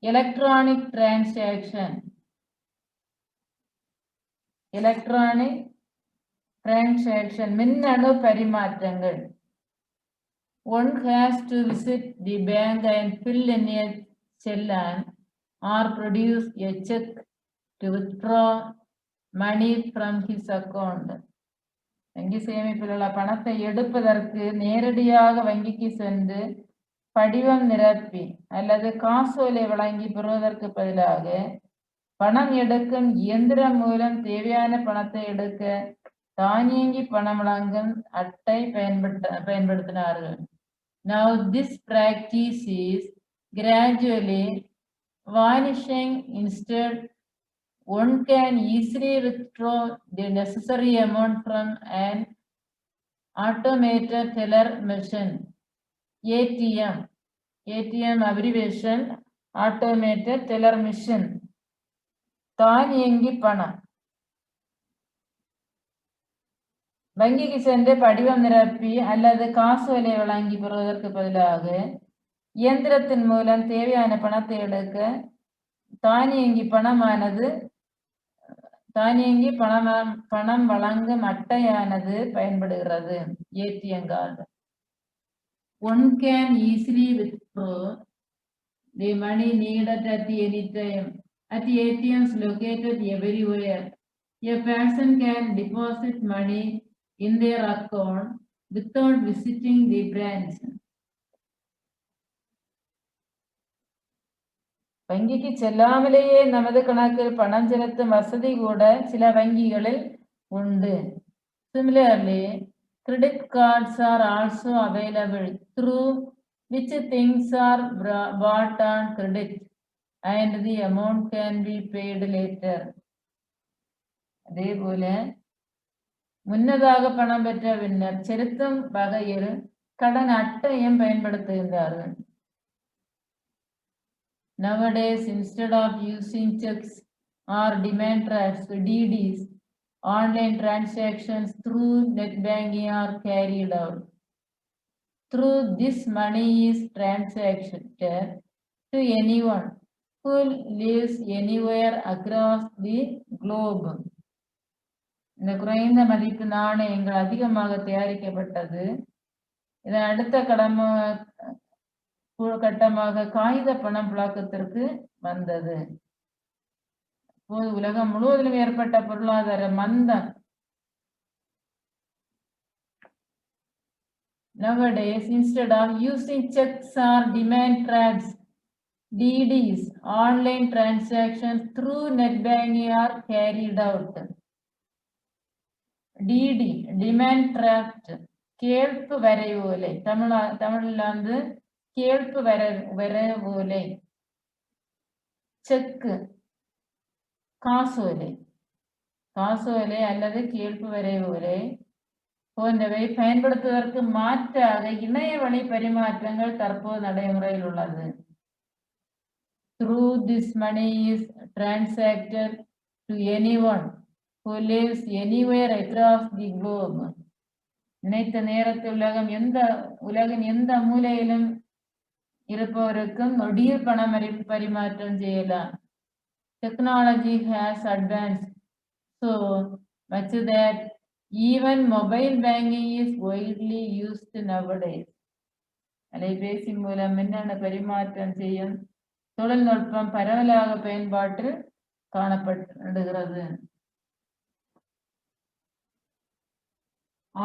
Electronic transaction. Electronic transaction. മിന്നണു പരിമാറ്റങ്ങൾ. One has to visit the bank and fill in a chellan or produce a check to withdraw money from his account. வங்கி சேமிப்பில் பணத்தை எடுப்பதற்கு நேரடியாக வங்கிக்கு சென்று படிவம் நிரப்பி அல்லது காசோலை வழங்கி பெறுவதற்கு பதிலாக பணம் எடுக்கும் இயந்திரம் மூலம் தேவையான பணத்தை எடுக்க தானியங்கி பணம் வழங்கும் அட்டை பயன்படுத்தினார்கள். Now this practice is gradually vanishing. Instead, one can easily withdraw the necessary amount from an automated teller machine. ATM abbreviation, automated teller machine. தானியங்கி பணம். வங்கிக்கு சென்று படிவம் நிரப்பி அல்லது காசோலை வழங்கி பெறுவதற்கு பதிலாக இயந்திரத்தின் மூலம் தேவையான பணத்தை எடுக்க தானியங்கி பணம் வழங்கும் அட்டையானது பயன்படுகிறது. ATM card. One can easily withdraw the money needed at any time at ATMs located everywhere. A person can deposit money in their account without visiting the branch. வங்கிக்கு செல்லாமலேயே நமது கணக்கில் பணம் செலுத்தும் வசதி கூட சில வங்கிகளில் உண்டு. Similarly, credit cards are also available through which things are bought on credit and the amount can be paid later. அதேபோல முன்னதாக பணம் பெற்ற பின்னர் செலுத்தும் வகையில் கடன் அட்டையும் பயன்படுத்துகின்றார்கள். Nowadays, instead of using checks or demand drafts, DDs, online transactions through net banking are carried out. Through this, money is transacted to anyone who lives anywhere across the globe. இந்த குறைந்த மதிப்பு நாணயங்கள் அதிகமாக தயாரிக்கப்பட்டது. இதன் அடுத்த கட்டமாக காகித பணம் புழக்கத்திற்கு வந்தது. இப்போது உலகம் முழுவதிலும் ஏற்பட்ட பொருளாதார மந்தம். Nowadays, instead of using checks or demand drafts, DDs, online transactions through net banking are carried out. DD, demand draft, கேழ்ப்பு வரைவோலை. தமிழ்ல வந்து கேழ்ப்பு வரைவோலை. செக்கு, காசோலை அல்லது கேழ்ப்பு வரைவோலை போன்றவை பயன்படுத்துவதற்கு மாற்றாக இணைய வழி பரிமாற்றங்கள் தற்போது நடைமுறையில் உள்ளது. Through this, money is transacted to anyone who lives anywhere across the globe. நினைத்த நேரத்தில் உலகின் எந்த மூலையிலும் இருப்பவருக்கும் நொடியில் பணம் பரிமாற்றம் செய்யலாம். Technology has advanced so much that even mobile banking is widely used nowadays. அலைபேசி மூலம் மின்னணு பரிமாற்றம் செய்யும் தொழில்நுட்பம் பரவலாக பயன்பாட்டில் காணப்படுகிறது.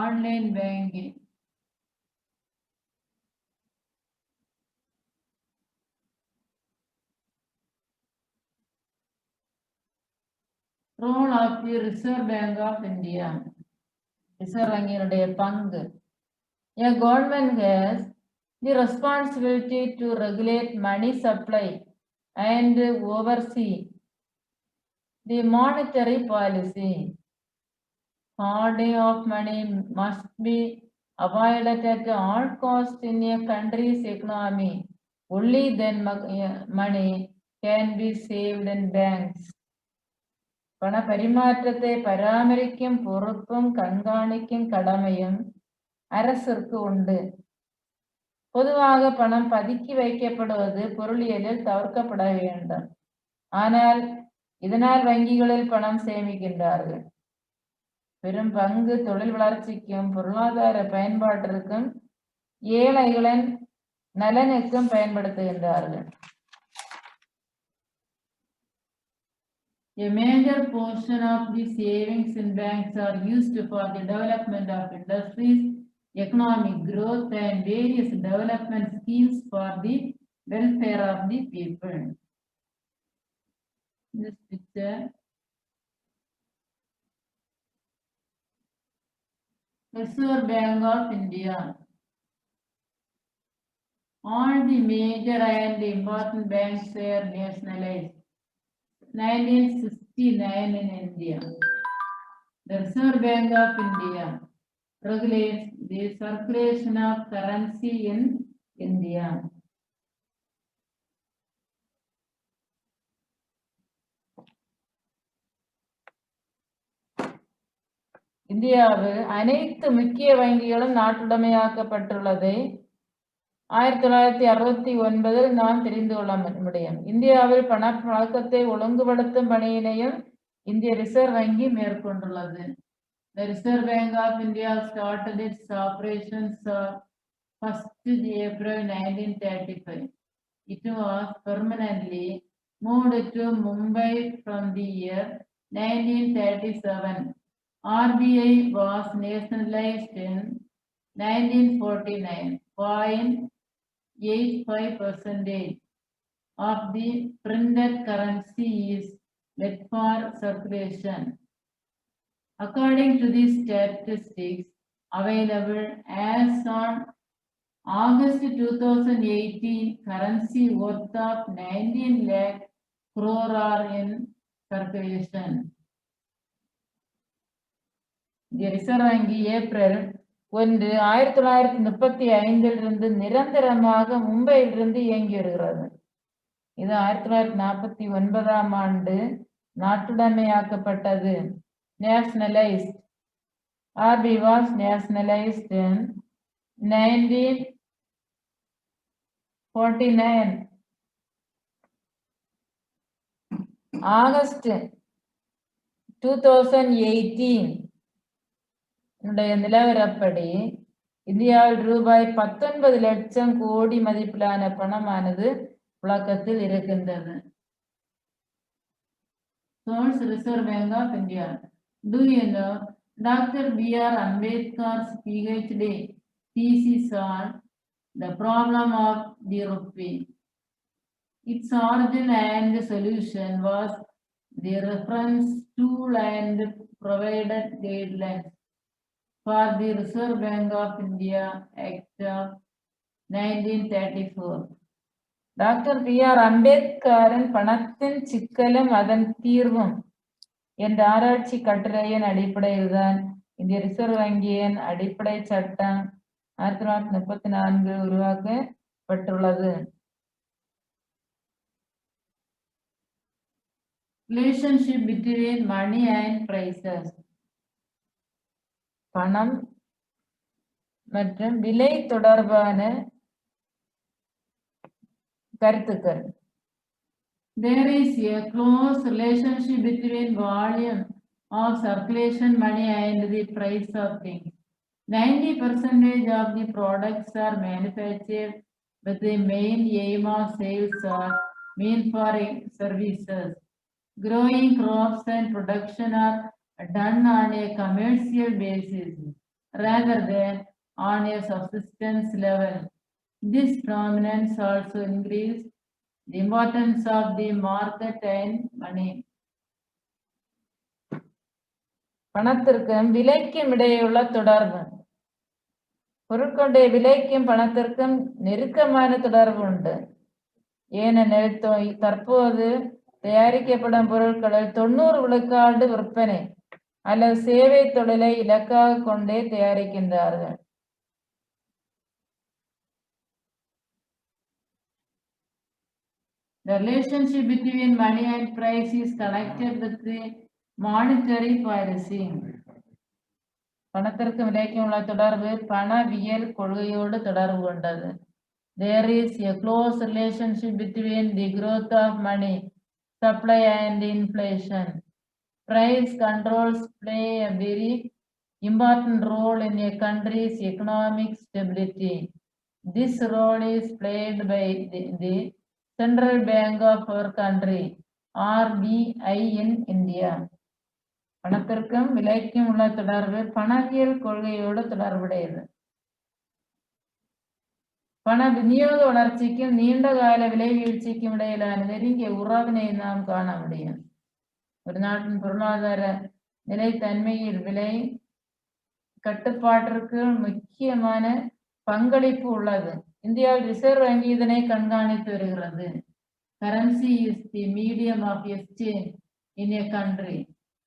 Online banking. Role of the Reserve Bank of India. Reserve வங்கியினுடைய பங்கு. A government has the responsibility to regulate money supply and oversee the monetary policy. Hoarding of money must be avoided at all costs in a country's economy. Only then money can be saved in banks. பண பரிமாற்றத்தை பராமரிக்கும் பொறுப்பும் கண்காணிக்கும் கடமையும் அரசிற்கு உண்டு. பொதுவாக பணம் பதுக்கி வைக்கப்படுவது பொருளியலில் தவிர்க்கப்பட வேண்டும். ஆனால் இதனால் வங்கிகளில் பணம் சேமிக்கின்றார்கள். பெரும் பங்கு தொழில் வளர்ச்சிக்கும் பொருளாதார பயன்பாட்டிற்கும் ஏழைகளின் நலனுக்கும் பயன்படுத்துகின்றார்கள். A major portion of the savings in banks are used for the development of industries, economic growth, and various development schemes for the welfare of the people. This picture, Reserve Bank of India. All the major and important banks were nationalized. 1969 in India. The Reserve Bank of India regulates the circulation of currency in India. இந்தியாவில் அனைத்து முக்கிய வங்கிகளும் நாட்டுடைமையாக்கப்பட்டுள்ளதை 1969 நாம் தெரிந்து கொள்ள முடியும். இந்தியாவில் பணப்பழக்கத்தை ஒழுங்குபடுத்தும் பணியினையும் இந்திய ரிசர்வ் வங்கி மேற்கொண்டுள்ளது. The Reserve Bank of India started its operations on 1st April 1935. It was permanently moved to Mumbai from the year 1937. RBI was nationalized in 1949. 0.85% of the printed currency is left for circulation. According to the statistics available as on August 2018, currency worth of 19 lakh crore are in circulation. The Reserve வங்கி April 1, 1935 நிரந்தரமாக மும்பையிலிருந்து இயங்கி வருகிறது. இது 1949 ஆண்டு நாட்டுடைமையாக்கப்பட்டது. Nationalized. RBI was nationalized in 1949. August 2018 நிலவரப்படி இந்தியாவில் ரூபாய் 19 லட்சம் கோடி மதிப்பிலான பணமானது புழக்கத்தில் இருக்கின்றது. Source Reserve Bank of India. Do you know Dr. B.R. Ambedkar's PhD thesis on the problem of the rupee? Its origin and solution was the reference tool and provided guidelines for the Reserve Bank of India Act of 1934. Doctor B.R. அம்பேத்கரின் பணத்தின் சிக்கலும் அதன் தீர்வும் என்ற ஆராய்ச்சி கட்டுரையின் அடிப்படையில் தான் இந்திய ரிசர்வ் வங்கியின் அடிப்படை சட்டம் 1934 உருவாக்கப்பட்டுள்ளது. Relationship between money and prices. பணம் மற்றும் விலை தொடர்பான கருத்துக்கள். There is a close relationship between volume of circulation money and the price of things. 90% of the products are manufactured with the main aim of sales or mean for services. Growing crops and production are done on a commercial basis rather than on a subsistence level. This prominence also increased the importance of the market and money. பணத்திற்கும் விலைக்கும் இடையுள்ள தொடர்பு. பொருட்களுடைய விலைக்கும் பணத்திற்கும் நெருக்கமான தொடர்பு உண்டு. ஏனெனில் தற்போது தயாரிக்கப்படும் பொருட்களில் 90% விற்பனை அல்லது சேவை தொழிலை இலக்காக கொண்டே தயாரிக்கின்றார்கள். The relationship between money and price is connected with the monetary policy. பணத்திற்கு விலைக்கும் உள்ள தொடர்பு பணவியல் கொள்கையோடு தொடர்பு கொண்டது. there is a close relationship between the growth of money supply and inflation. Price controls play a very important role in a country's economic stability. This role is played by the Central Bank of our country, RBI in India. பணத்திற்கும் விலைக்கும் உள்ள தொடர்பு பணவியல் கொள்கையோடு தொடர்புடையது. பண விநியோக வளர்ச்சிக்கும் நீண்ட கால விலை வீழ்ச்சிக்கும் இடையிலான நெருங்கிய உறவினை நாம் காண முடியும். ஒரு நாட்டின் பொருளாதார நிலைத்தன்மையில் விலை கட்டுப்பாட்டிற்கு முக்கியமான பங்களிப்பு உள்ளது. இந்தியாவில் ரிசர்வ் வங்கி இதனை கண்காணித்து வருகிறது. Currency is the medium of exchange in a country.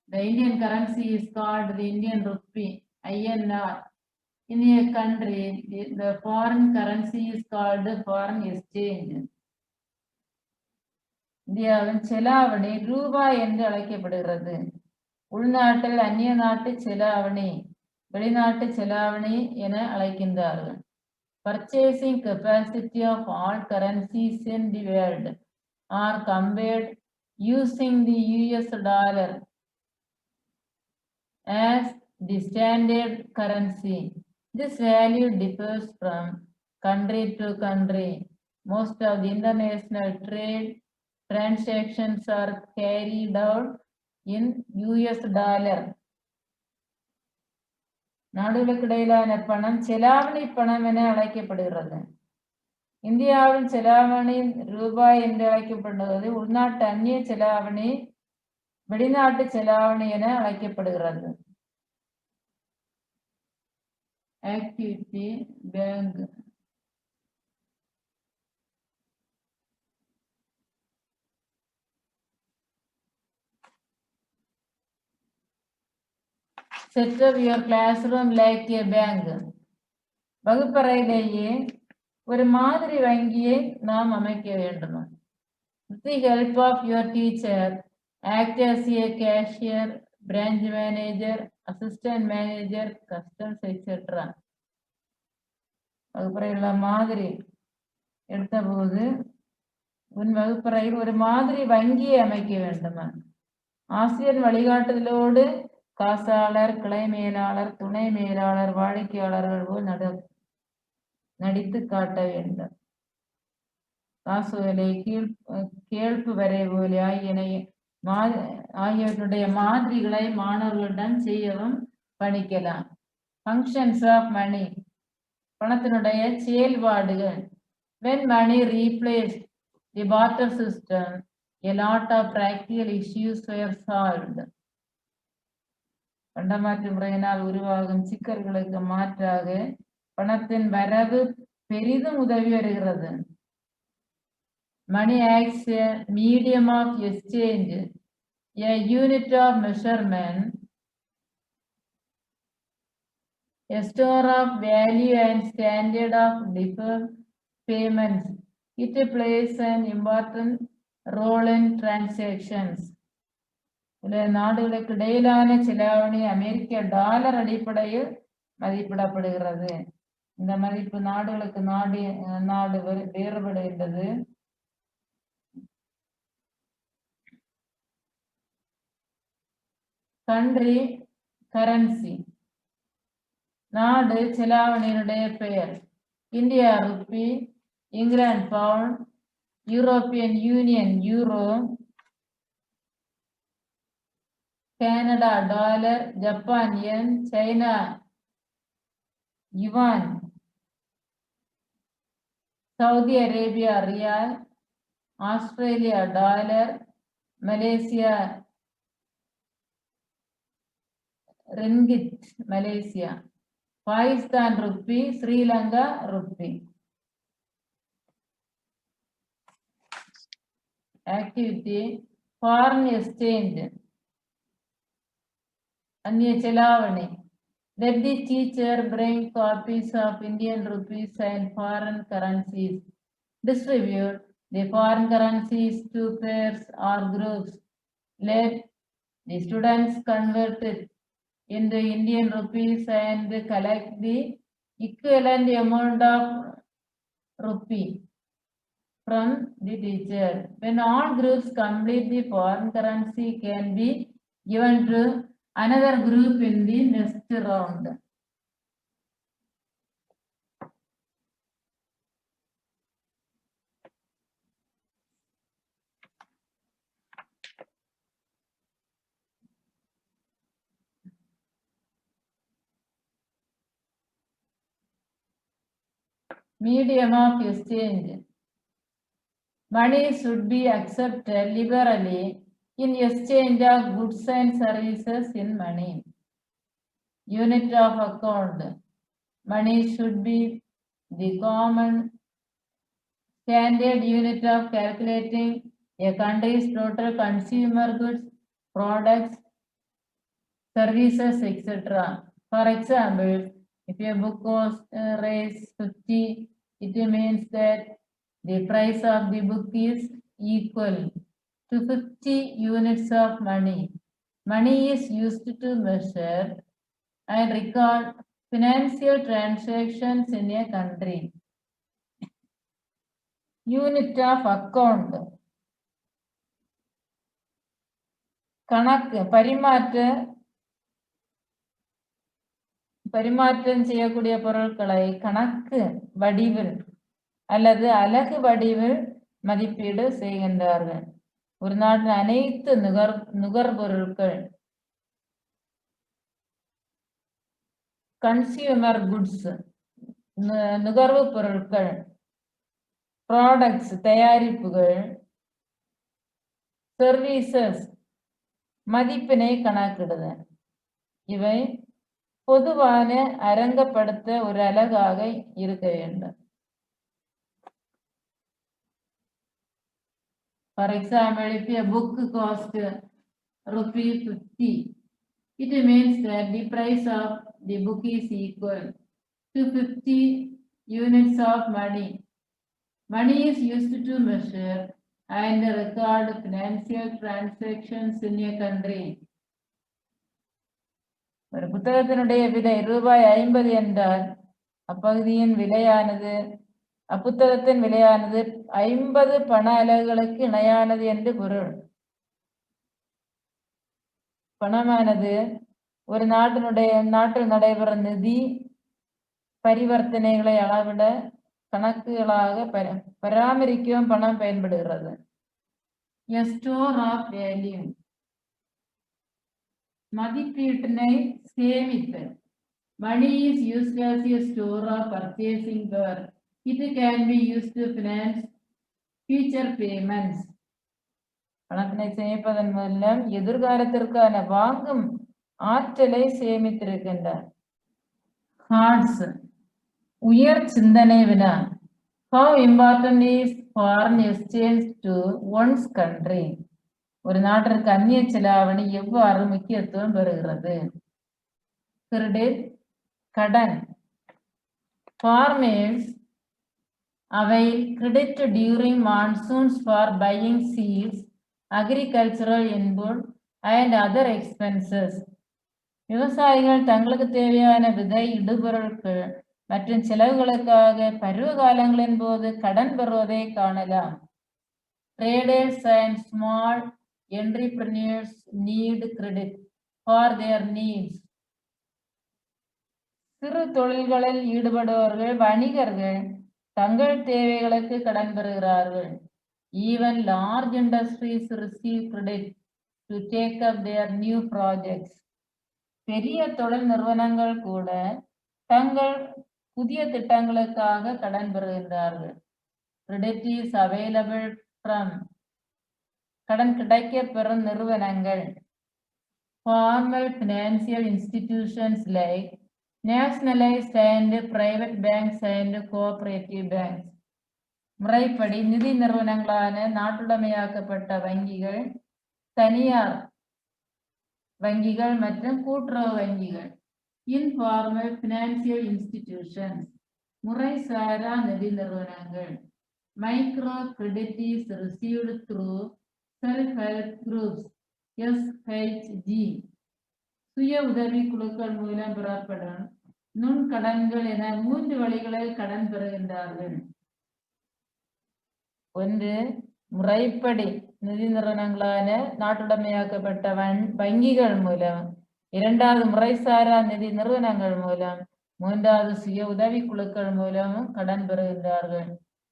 The Indian currency is called the Indian rupee, INR. In a country, the foreign currency is called foreign exchange. இந்தியாவின் செலாவணி ரூபாய் என்று அழைக்கப்படுகிறது. உள்நாட்டில் அந்நிய நாட்டு செலாவணி, வெளிநாட்டு செலாவணி என அழைக்கின்றார்கள். Purchasing capacity of all currencies in the world are compared using the US dollar as the standard currency. This value differs from country to country. Most of the international trade transactions are carried out in US dollar. நாடுகளுக்கு இடையிலான பணம் செலாவணி பணம் என அழைக்கப்படுகிறது. இந்தியாவில் செலாவணி ரூபாய் என்று அழைக்கப்படுகிறது. உள்நாட்டு அந்நிய செலாவணி வெளிநாட்டு செலாவணி என அழைக்கப்படுகிறது. Activity bank Set up your classroom like a bank. வகுப்பறையிலேயே ஒரு மாதிரி வங்கியை நாம் அமைக்க வேண்டும். With the help of your teacher, act as a cashier, branch manager, assistant manager, customs, etc. வகுப்பறையில் மாதிரி எடுத்தபோது உன் வகுப்பறையில் ஒரு மாதிரி வங்கியை அமைக்க வேண்டுமா? ஆசிரியர் வழிகாட்டுதலோடு காசாளர், கிளை மேலாளர், துணை மேலாளர், வாடிக்கையாளர்கள் போல் நடித்து காட்ட வேண்டும். காசு வேலை, கேள்பு வரை போல ஆகியவற்றுடைய மாதிரிகளை மாணவர்களிடம் செய்யவும் பணிக்கலாம். ஃபங்க்ஷன்ஸ் ஆஃப் மணி, பணத்தினுடைய செயல்பாடுகள். When money replaced the barter system, a lot of practical issues were solved. பண்டமாற்று முறையினால் உருவாகும் சிக்கல்களுக்கு மாற்றாக பணத்தின் வரவு பெரிதும் உதவி வருகிறது. Money acts a medium of exchange, a unit of measurement, a store of value and standard of deferred payments. It plays an important role in transactions. நாடுகளுக்கு இடையிலான செலாவணி அமெரிக்க டாலர் அடிப்படையில் மதிப்பிடப்படுகிறது. இந்த மதிப்பு நாடுகளுக்கு நாடு வேறுபடுகின்றது. கண்ட்ரி கரன்சி, நாடு செலாவணியினுடைய பெயர். இந்தியா ருப்பி, இங்கிலாந்து pound, European Union euro, Canada dollar, Japan yen, China yuan, Saudi Arabia riyal, Australia dollar, Malaysia ringgit, Malaysia, Pakistan rupee, Sri Lanka rupee. Activity foreign exchange, अन्य चलावणी. Let the teacher bring copies of Indian rupees and foreign currencies. Distribute the foreign currencies to pairs or groups. Let the students convert it into Indian rupees and collect the equivalent amount of rupee from the teacher. When all groups complete the foreign currency can be given to another group in the next round. Medium of exchange. Money should be accepted liberally in exchange of goods and services in money. Unit of account. Money should be the common standard unit of calculating a country's total consumer goods, products, services, etc. For example, if a book costs raise 50, it means that the price of the book is equal to 50 units of money. Money is used to measure and record financial transactions in a country. Unit of account. கணக்கு பரிமாற்றம் செய்யக்கூடிய பொருட்களை கணக்கு வடிவில் அல்லது அலகு வடிவில் மதிப்பீடு செய்கின்றார்கள். ஒரு நாட்டின் அனைத்து நுகர்பொருட்கள் கன்சியூமர் குட்ஸ் நுகர்வு பொருட்கள், ப்ராடக்ட்ஸ் தயாரிப்புகள், சர்வீசஸ் மதிப்பினை கணக்கிடுது. இவை பொதுவான அரங்கப்படுத்த ஒரு அலகாக இருக்க வேண்டும். For example, if a book costs ₹50, it means that the price of the book is equal to 50 units of money. Money is used to measure and record financial transactions in a country. ஒரு புத்தகத்தினுடைய விலை ₹50 என்றால் அப்பகுதியின் விலையானது அப்புத்தகத்தின் விலையானது 50 பண அலகுகளுக்கு இணையானது என்று பொருள். பணமானது ஒரு நாட்டில் நடைபெறும் நிதி பரிவர்த்தனைகளை அளவிட கணக்குகளாக பராமரிக்கவும் பணம் பயன்படுகிறது. A store of value. மதிப்பீட்டினை சேமித்தல். Money is used as a store of purchasing power. It can be used to finance future payments. பணத்தினை சேமிப்பதன் மூலம் எதிர்காலத்திற்கான வாங்கும் ஆற்றலை சேமித்திருக்கின்றார். Hearts. உயர் சிந்தனை வினா. How important is foreign exchange to one's country? ஒரு நாட்டிற்கு அந்நிய செலாவணி எவ்வாறு முக்கியத்துவம் பெறுகிறது? கிரெடிட் கடன். Farmers avail credit during monsoons for buying seeds, agricultural input and other expenses. விவசாயிகள் தங்களுக்கு தேவையான விதை, இடுபொருட்கள் மற்றும் செலவுகளுக்காக பருவ காலங்களின் போது கடன் பெறுவதை காணலாம். Traders and small entrepreneurs need credit for their needs. சிறு தொழில்களில் ஈடுபடுபவர்கள், வணிகர்கள் தங்கள் தேவைகளுக்கு கடன் பெறுகிறார்கள். Even large industries receive credit to take up their new projects. பெரிய தொழில் நிறுவனங்கள் கூட தங்கள் புதிய திட்டங்களுக்காக கடன் பெறுகின்றார்கள். Credit is available from கடன் கிடைக்க பெறும் நிறுவனங்கள். Formal financial institutions like nationalized and private banks and cooperative banks. முறைப்படி நிதி நிறுவனங்களான நாட்டுடைமையாக்கப்பட்ட வங்கிகள், தனியார் வங்கிகள் மற்றும் கூட்டுறவு வங்கிகள். Informal financial institutions. முறைசாரா நிதி நிறுவனங்கள். Micro credit is received through self-help groups, SHG. சுய உதவி குழுக்கள் மூலம் பெறப்படும் நுண்கடன்கள் என 3 வழிகளில் கடன் பெறுகின்றார்கள். ஒன்று முறைப்படி நிதி நிறுவனங்களான நாட்டுடைமையாக்கப்பட்ட வங்கிகள் மூலம், இரண்டாவது முறைசாரா நிதி நிறுவனங்கள் மூலம், மூன்றாவது சுய உதவி குழுக்கள் மூலமும் கடன் பெறுகின்றார்கள்.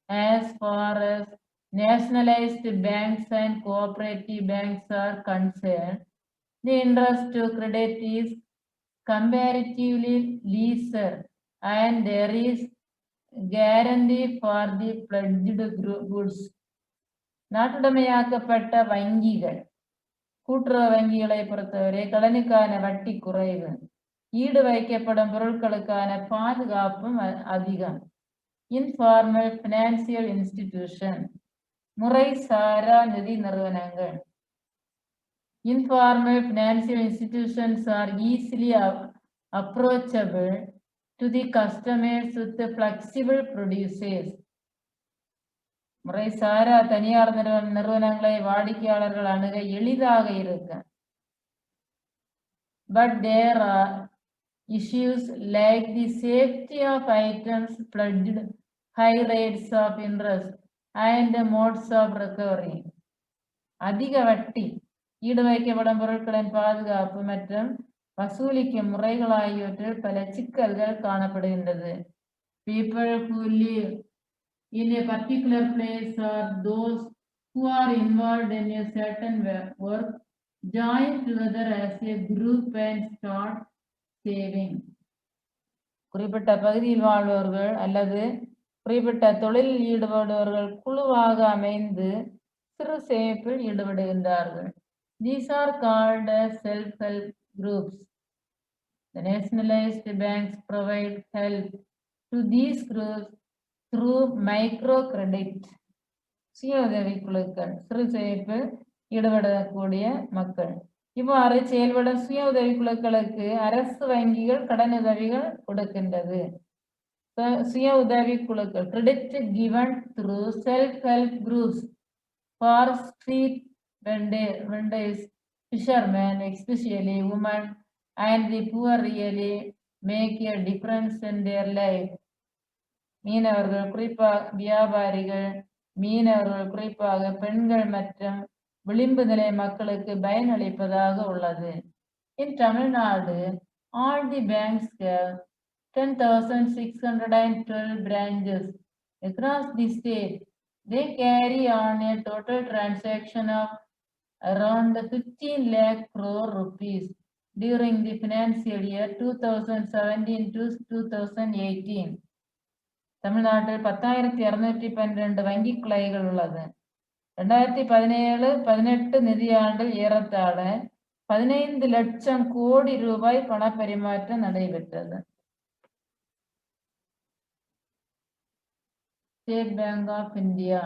As far as nationalized banks and cooperative banks are concerned, the interest to credit is comparatively lesser and there is guarantee for the pledged goods. நாட்டுடைமையாக்கப்பட்ட வங்கிகள், கூட்டுறவு வங்கிகளை பொறுத்தவரை கடனுக்கான வட்டி குறைவு, ஈடு வைக்கப்படும் பொருட்களுக்கான பாதுகாப்பும் அதிகம். Informal financial institution, முறை சாரா நிதி நிறுவனங்கள். Informal financial institutions are easily approachable to the customers with the flexible produces. முறை சாரா தனியார் நிறுவனங்களை வாடிக்கையாளர்கள் அணுக எளிதாக இருக்கு. But there are issues like the safety of items pledged, high rates of interest and modes of recovery. அதிக வட்டி, ஈடு வைக்கப்படும் பொருட்களின் பாதுகாப்பு மற்றும் வசூலிக்கும் முறைகள் ஆகியவற்றில் பல சிக்கல்கள் காணப்படுகின்றது. People who live in a particular place or those who are involved in a certain work join together as a group and start saving. குறிப்பிட்ட பகுதியில் வாழ்பவர்கள் அல்லது குறிப்பிட்ட தொழிலில் ஈடுபடுபவர்கள் குழுவாக அமைந்து சிறு சேமிப்பில் ஈடுபடுகின்றார்கள். These are called as self-help groups. The nationalized banks provide help to these groups through microcredit. சுய உதவி குழுக்கள், சிறு சேமிப்பில் ஈடுபடக்கூடிய மக்கள். இவ்வாறு செயல்படும் சுய உதவி குழுக்களுக்கு அரசு வங்கிகள் கடனுதவிகள் கொடுக்கின்றது. சுய உதவி குழுக்கள், credit given through self-help groups for street vendors, fishermen, especially women and the poor really make a difference in their life. மீனவர்கள், குறிப்பாக வியாபாரிகள், மீனவர்கள், குறிப்பாக பெண்கள் மற்றும் விளிம்பு நிலை மக்களுக்கு பயனளிப்பதாக உள்ளது. In Tamil Nadu, all the banks have 10,612 branches across the state. They carry on a total transaction of around 15 lakh crore rupees during the financial year 2017 to 2018. தமிழ்நாட்டில் 10,212 வங்கி கிளைகள் உள்ளது. 2017-18 நிதியாண்டில் ஏறத்தாழ 15 லட்சம் கோடி ரூபாய் பணப்பரிமாற்றம் நடைபெற்றது. State Bank of India.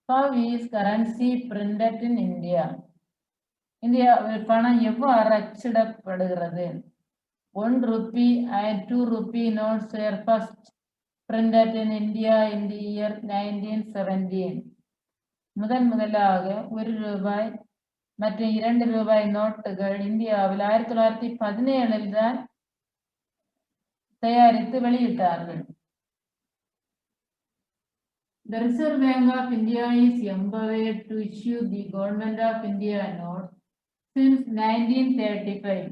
How is currency printed in India? இந்தியாவில் பணம் எவ்வாறு அச்சிடப்படுகிறது? 1 rupee and 2 rupee notes were first printed in India in the year 1917. முதலாக 1 ரூபாய் மற்றும் 2 ரூபாய் நோட்டுகள் இந்தியாவில் 1917 தான் தயாரித்து வெளியிட்டார்கள். The Reserve Bank of India is empowered to issue the Government of India notes since 1935.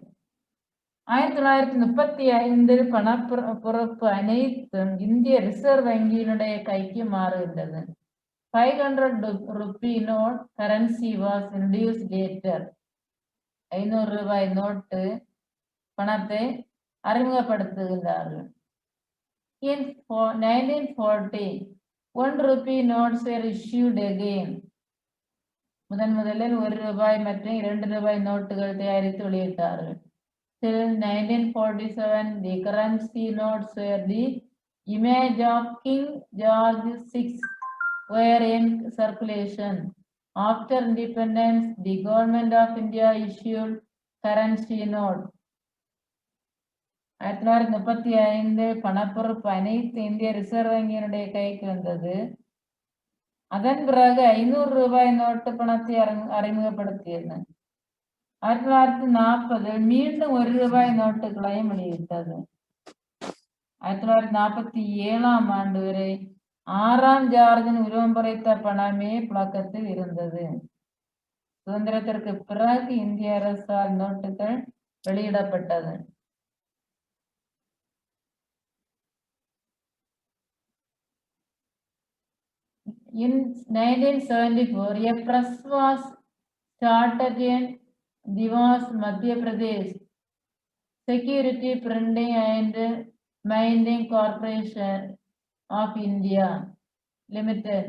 1935 பணப்பொறுப்பு அனைத்தும் இந்திய ரிசர்வ் வங்கியினுடைய கைக்கு மாறுகின்றது. 500 rupee note currency was introduced later. 500 ரூபாய் நோட்டு பணத்தை அறிமுகப்படுத்துகின்றார்கள். In 1940, 1 rupee notes were issued again. முதலில் 1 ரூபாய் மற்றும் 2 ரூபாய் நோட்டுகள் தயாரித்து வெளியிட்டார்கள். Till 1947, the currency notes were the image of King George VI were in circulation. After independence, the Government of India issued currency note. 1935 பணப்பொறுப்பு அனைத்து இந்திய ரிசர்வ் வங்கியினுடைய கைக்கு வந்தது. அதன் பிறகு 500 ரூபாய் நோட்டு பணத்தை அறிமுகப்படுத்தியது. 1940 மீண்டும் 1 ரூபாய் நோட்டுகளையும் வெளியிட்டது. 1947ஆம் ஆண்டு வரை 6ஆம் ஜார்ஜின் உருவம் பொறித்த பணமே புழக்கத்தில் இருந்தது. சுதந்திரத்திற்கு பிறகு இந்திய அரசால் நோட்டுகள் வெளியிடப்பட்டது. In 1974, a press was started in Dewas, Madhya Pradesh. Security Printing and Mining Corporation of India Limited.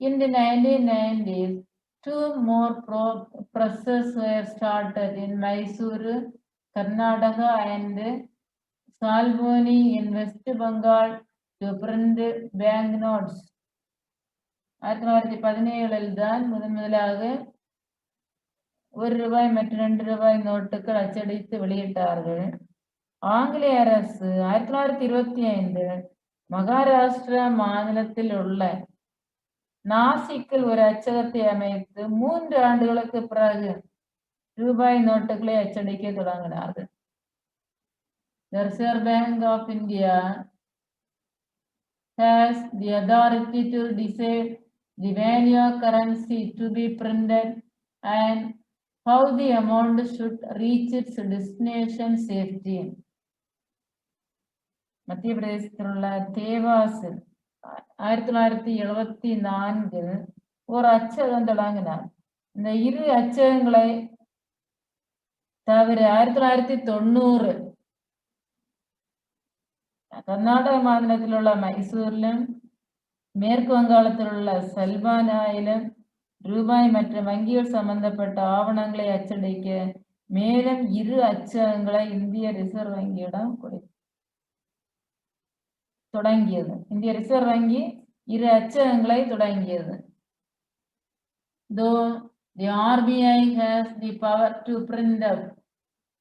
In the 1990s, 2 more presses were started in Mysuru, Karnataka and Salboni in West Bengal to print banknotes. 1917 தான் முதலாக ₹1 மற்றும் ₹2 நோட்டுகள் அச்சடித்து வெளியிட்டார்கள். ஆங்கிலேய அரசு 1925 மகாராஷ்டிரா மாநிலத்தில் உள்ள நாசிக்கில் ஒரு அச்சகத்தை அமைத்து 3 ஆண்டுகளுக்கு பிறகு ₹1 நோட்டுகளை அச்சடிக்க தொடங்கினார்கள். The Reserve Bank of India has the authority to decide the value of currency to be printed and how the amount should reach its destination safely. மத்திய பிரதேசத்தில் உள்ள தேவாஸில் 1974 ஒரு அச்சகம் தொடங்கினார். இந்த 2 அச்சகங்களை தவிர 1990 கர்நாடக மாநிலத்தில் உள்ள மைசூரிலும் மேற்கு வங்காளத்தில் உள்ள சல்பானாயிலும் ₹1 மற்றும் வங்கிகள் சம்பந்தப்பட்ட ஆவணங்களை அச்சடிக்க மேலும் 2 அச்சகங்களை இந்திய ரிசர்வ் வங்கியிடம் தொடங்கியது. இந்திய ரிசர்வ் வங்கி 2 அச்சகங்களை தொடங்கியது. Though the RBI has the power to print up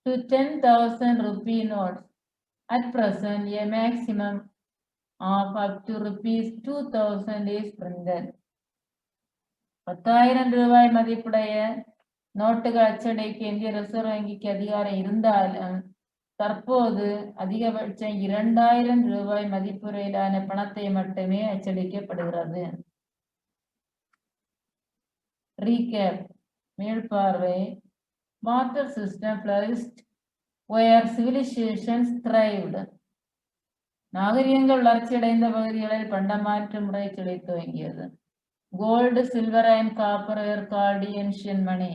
to 10,000 rupee notes, at present a maximum of up to ₹2,000 is printed. 10,000 மதிப்புடைய நோட்டுகள் அச்சடிக்க இந்திய ரிசர்வ் வங்கிக்கு அதிகாரம் இருந்தாலும் தற்போது அதிகபட்சம் ₹2,000 மதிப்புரையிலான பணத்தை மட்டுமே அச்சடிக்கப்படுகிறது. Recap. மேற்பார்வை. Barter system flourished where civilizations thrived. நாகரிகங்கள் வளர்ச்சியடைந்த பகுதிகளில் பண்டமாற்று முறை செழித்து துவங்கியது. Gold, silver and copper were called ancient money.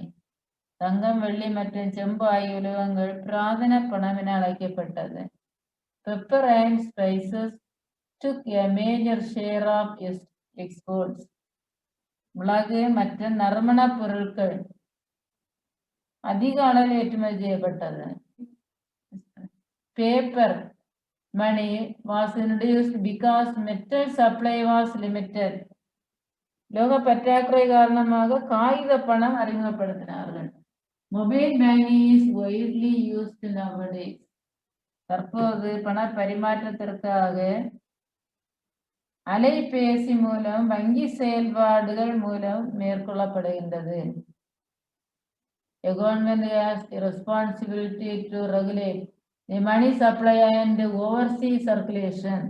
தங்கம், வெள்ளி மற்றும் செம்பு ஆகிய உலோகங்கள் புராதன பணம் என அழைக்கப்பட்டது. Pepper and spices took a major share of exports. மிளகு மற்றும் நறுமணப் பொருட்கள் அதிக அளவில் ஏற்றுமதி செய்யப்பட்டது. Paper money was introduced because metal supply was limited. லோக பற்றாக்குறை காரணமாக காகித பணம் அறிமுகப்படுத்தினார்கள். Mobile banking is widely used nowadays. தற்போது பண பரிமாற்றத்திற்காக அலைபேசி மூலம் வங்கி செயல்பாடுகள் மூலம் மேற்கொள்ளப்படுகின்றது. A government has the responsibility to regulate the money supply and overseas circulation.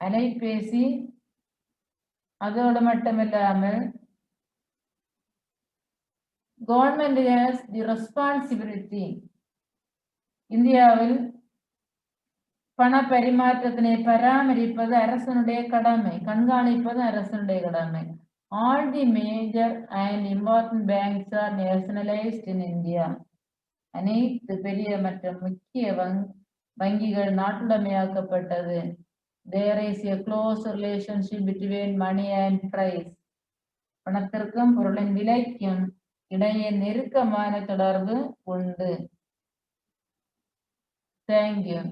அலைபேசி அதோடு மட்டுமில்லாமல் government has the responsibility. இந்தியாவில் பண பரிமாற்றத்தினை பராமரிப்பது அரசனுடைய கடமை, கண்காணிப்பது அரசனுடைய கடமை. All the major and important banks are nationalized in India. அனைத்து பெரிய மற்றும் முக்கிய வங்கிகள் நாட்டுடைமையாக்கப்பட்டது. There is a close relationship between money and price. பணத்திற்கும் பொருளின் விலைக்கும் இடையே நெருக்கமான தொடர்பு உண்டு. Thank you.